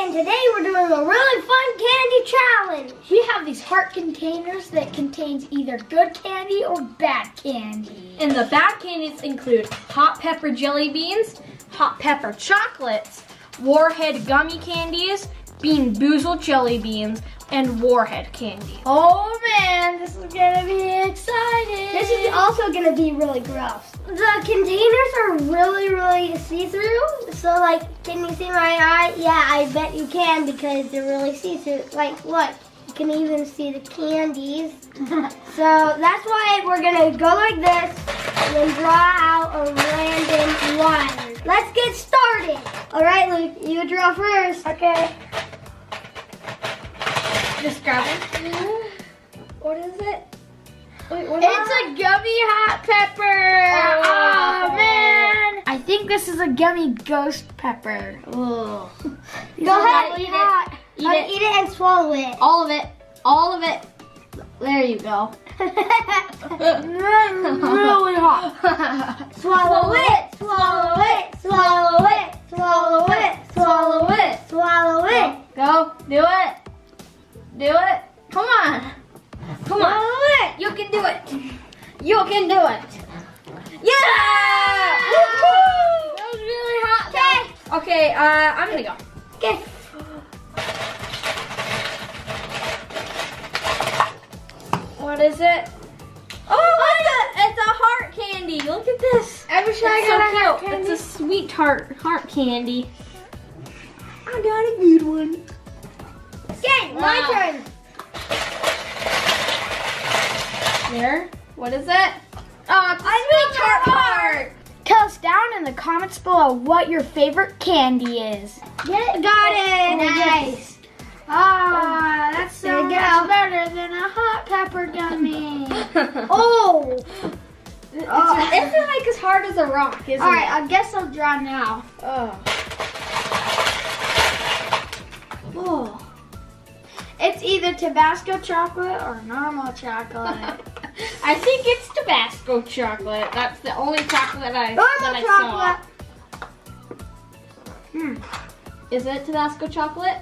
and today we're doing a really fun candy challenge. We have these heart containers that contains either good candy or bad candy. And the bad candies include hot pepper jelly beans, hot pepper chocolates, Warhead gummy candies, Bean Boozled jelly beans, and Warhead candy. Oh man, this is gonna be exciting. This is also gonna be really gross. The containers are really see-through. So like, can you see my eye? Yeah, I bet you can because they're really see-through. Like, look, you can even see the candies. So that's why we're gonna go like this and then draw out a random one. Let's get started. All right, Luke, you draw first. Okay. Just grab it. What is it? Wait, what It's a gummy hot pepper. Oh man. I think this is a gummy ghost pepper. Oh. Go ahead, Eat eat it. Eat it. Eat it and swallow it. All of it. All of it. There you go. Really hot. Swallow it, swallow it, swallow it, swallow it, swallow it, swallow it. Go. Do it. Do it. Come on. Come on. Swallow it. You can do it. You can do it. Yeah! Woo-hoo! That was really hot. Okay, I'm gonna go. Okay. What is it? Oh, it's a heart candy. Look at this. I wish It's I got a heart so cute. candy. It's a sweet heart candy. I got a good one. Okay, my Wow. turn. There. What is it? Oh, it's a sweet heart. Tell us down in the comments below what your favorite candy is. Get it. Got it. Nice. Ah, that's There so you much go. better than a hot pepper gummy. Oh. It's like as hard as a rock, isn't All right, it? I guess I'll draw now. Oh. Oh. It's either Tabasco chocolate or normal chocolate. I think it's Tabasco chocolate. That's the only chocolate that Normal I chocolate. saw. Is it Tabasco chocolate?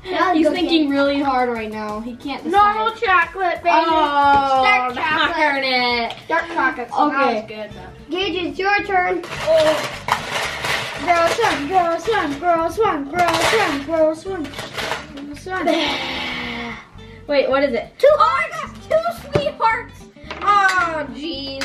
Yeah, He's go thinking really hard right now. He can't decide. Normal chocolate, baby. Oh, Dark chocolate. darn it. Dark chocolate. Okay. Good though. Gage, it's your turn. Gross one, gross one, gross one, gross one, gross one, gross one. Wait, what is it? Two hearts. Two sweet hearts. Oh, jeez.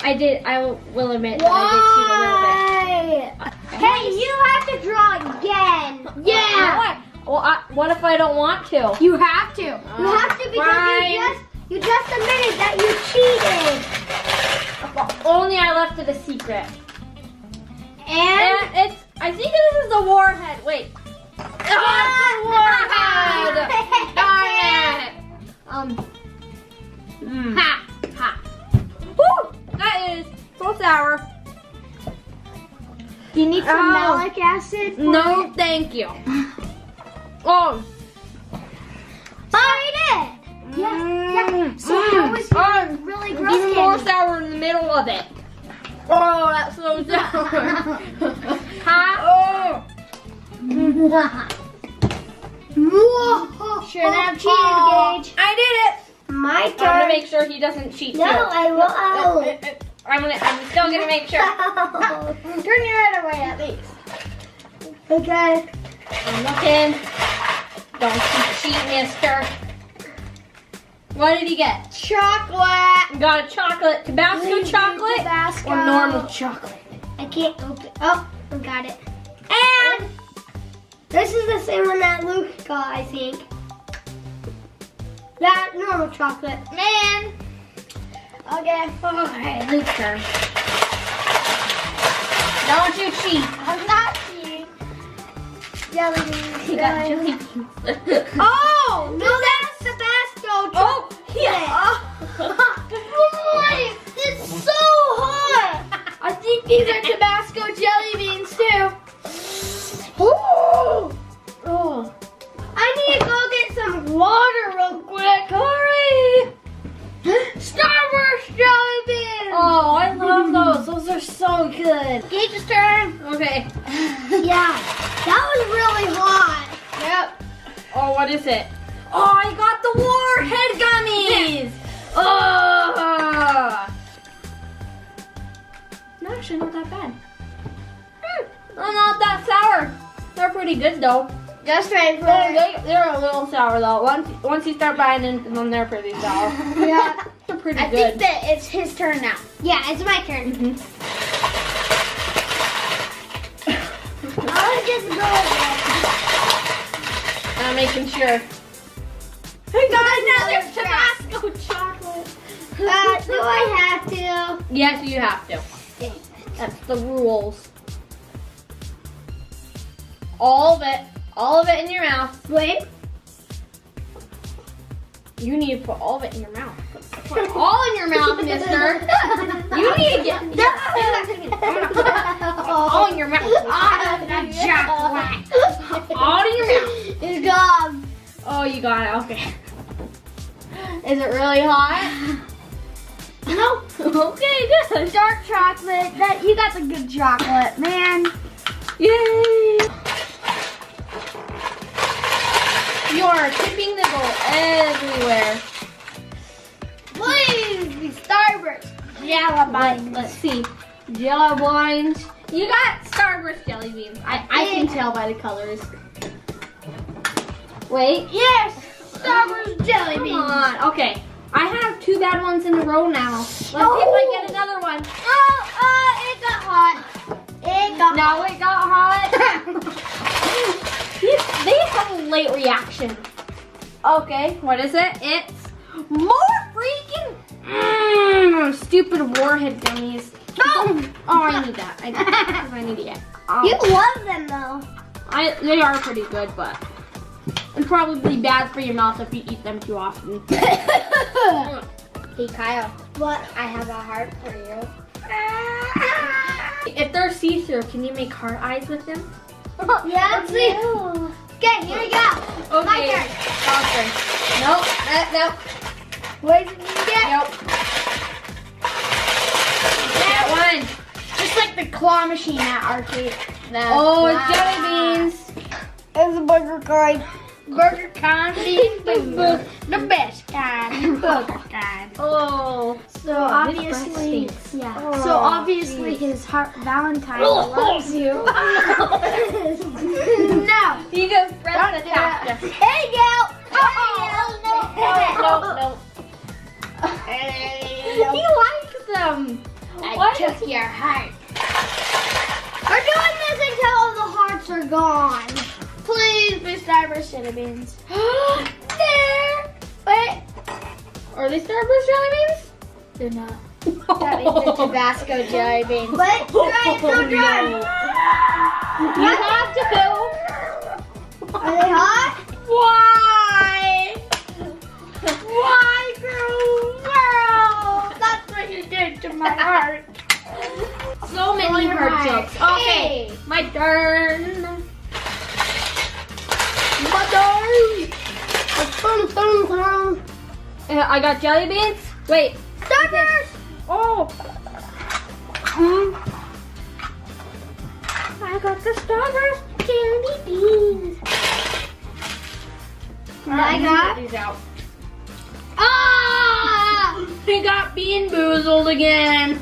I will admit that I did cheat a little bit. Why? Hey, you have to draw again. Yeah. Well, what if I don't want to? You have to. You have to because Fine. you just admitted that you cheated. Only I left it a secret. And I think this is the Warhead. Wait. Oh, it's a Warhead. Darn it. Ha, ha. Woo, that is so sour. you need some Oh. malic acid. No, thank you. Oh. Eat it. Yeah. So how was your really gross Even more candy? sour in the middle of it. Oh, that's so sour. Huh? Oh. Shouldn't have cheated, Gage. I did it. My I'm gonna turn. make sure he doesn't cheat No, too. I won't. I'm still gonna make sure. Turn your head away at least. Okay. I'm looking. Don't cheat, mister. What did he get? Chocolate. Got a chocolate, Tabasco chocolate, Tabasco. or normal chocolate? I can't open. Oh, I got it. And this is the same one that Luke got, I think. That normal chocolate. Man. Okay. Okay, Luke's turn. Don't you cheat. I'm not cheating. Jelly beans. He got jelly beans. Oh, no, that's Tabasco chocolate. Oh, yeah. Boy, it's so hot. I think these are Tabasco jelly beans too. Ooh. Oh. I need to go get some water real quick. Hurry. Starburst jelly beans. Oh, I love those. Those are so good. Gage's turn. Okay. Yeah. really hot. Yep. Oh, what is it? Oh, I got the warhead gummies. Oh. No, actually not that bad. They're not that sour. They're pretty good though. Just right for They're a little sour though. Once you start buying into them, they're pretty sour. Yeah. They're pretty I good. think that it's his turn now. Yeah, it's my turn. Mhm. I'll just go again. I'm making sure. I got Another another Tabasco chocolate. Do I have to? Yes, you have to. That's the rules. All of it in your mouth. Wait. You need to put all of it in your mouth. Put it all in your mouth, mister. You need to get I'm gonna put it all in your mouth. All in your mouth. It's gone. Oh, you got it. Okay. Is it really hot? No. Okay, good. Dark chocolate. That you got the good chocolate, man. Yay! You are tipping the bowl everywhere. Please be Starburst. Jello beans. Let's see. Jello beans. You got Starburst jelly beans. I can tell by the colors. Wait. Yes. Starburst jelly Come beans. on. Okay. I have 2 bad ones in a row now. Let's see if I get another one. It got hot. It got No, it got hot. They have a late reaction. Okay, what is it? It's more freaking stupid warhead gummies. Oh, I need that. I need it. You love them though. They are pretty good, but it's probably bad for your mouth if you eat them too often. Hey Kyle, What? I have a heart for you. If they're see-through, can you make heart eyes with them? Yeah, let's see. Okay, here we go. Okay. My turn. Okay. Nope. Nope. What did you get? Nope. That one. Just like the claw machine at arcade. Oh, it's jelly beans. It's a burger kind. Burger kind, the best kind, burger kind. Oh. So obviously, Yeah. so obviously his heart Valentine loves you. No. You go press the tap. Hey, Gal. No. He likes them. I took your heart. We're doing this until all the hearts are gone. Please be Starburst jelly beans. There. Wait. Are they Starburst jelly beans? They're not. That means they're Tabasco jelly beans. Wait. Try. So dry. You have to go. Are they hot? Why? Why, girl? That's what you did to my heart. So many you're heart right. jokes. Okay, my turn. I got jelly beans. Wait. Starburst. Oh. I got the Starburst jelly beans. I got. these out. Ah! I got bean boozled again.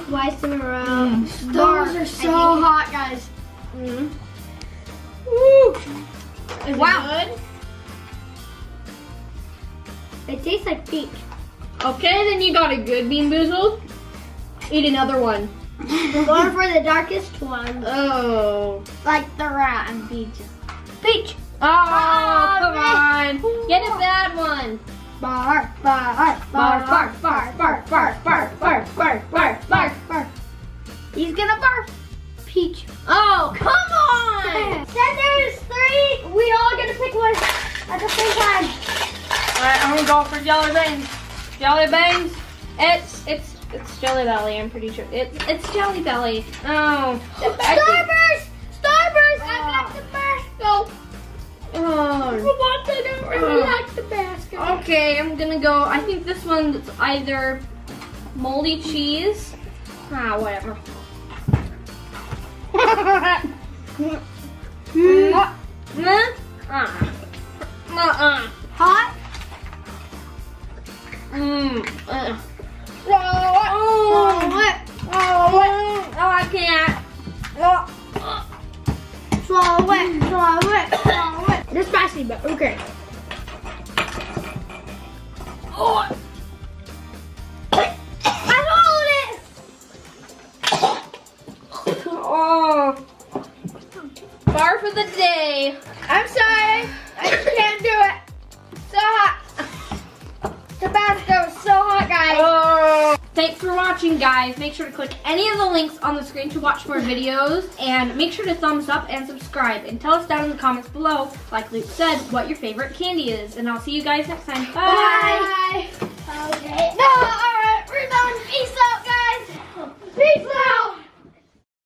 Twice in a row. Those are so hot, guys. Mm. Woo. Is Wow. it good? It tastes like peach. Okay, then you got a good bean boozled. Eat another one. I'm going for the darkest one. Oh. Like the rat and peach. Peach. Oh, come on. Get a bad one. Bark, bark, bark, bark, bark, bark, bark, bark, bark, bark, bark, bark, bark. He's gonna barf. Peach. Oh, come on. Then there's 3. We all get to pick one at the same time. All right, I'm gonna go for jelly beans. Jelly beans. It's Jelly Belly. I'm pretty sure it's Jelly Belly. Oh. Starburst! Starburst! I got Tabasco. Oh. I don't really like Tabasco. Okay, I'm gonna go. I think this one's either moldy cheese. Whatever. Hot? Oh, I can't. Swallow it, swallow it, swallow it. It's spicy, but okay. I swallowed it! Oh, bar for the day. I'm sorry. I just can't do it. So hot. Tabasco is so hot, guys. Thanks for watching, guys. Make sure to click any of the links on the screen to watch more videos, and make sure to thumbs up and subscribe, and tell us down in the comments below, like Luke said, what your favorite candy is. And I'll see you guys next time. Bye. Okay. No, alright, we're done. Peace out, guys. Peace out.